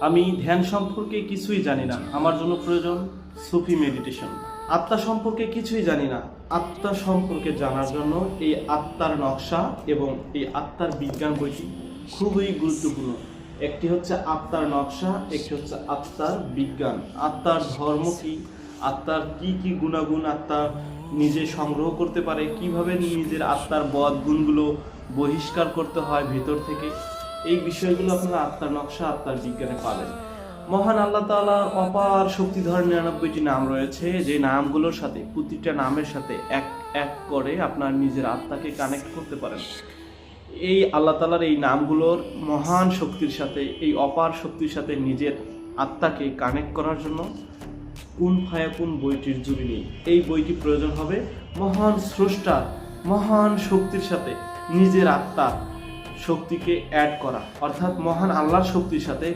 আমি ধ্যান সম্পর্কে কিছুই জানি না, আমার জন্য প্রয়োজন সুফি মেডিটেশন। আত্মা সম্পর্কে কিছুই জানি না, আত্মা সম্পর্কে জানার জন্য এই আত্মার নকশা এবং এই আত্মার বিজ্ঞান বইটি খুবই গুরুত্বপূর্ণ। একটি হচ্ছে আত্মার নকশা, একটি হচ্ছে আত্মার বিজ্ঞান। আত্মার ধর্ম কি, আত্মার কি কি গুণাগুণ আত্মা নিজে সংগ্রহ করতে পারে, কিভাবে নিজের আত্মার বদ গুণগুলো বহিষ্কার করতে হয় ভেতর থেকে, এই বিষয়গুলো আপনারা আত্মার নকশা, আত্মার বিজ্ঞানে পাবেন। মহান আল্লাহ তাআলার অপার শক্তিধর 99টি নাম রয়েছে, যে নামগুলোর সাথে প্রতিটা নামের সাথে এক এক করে আপনার নিজের আত্মাকে কানেক্ট করতে পারেন। এই আল্লাহ তাআলার এই নামগুলোর মহান শক্তির সাথে, এই অপার শক্তির সাথে নিজের আত্মাকে কানেক্ট করার জন্য কুন ফায়াকুন বইটির জুড়ি নেই। এই বইটি প্রয়োজন হবে মহান স্রষ্টার মহান শক্তির সাথে নিজের আত্মার শক্তিকে অ্যাড করা, অর্থাৎ মহান আল্লাহর শক্তির সাথে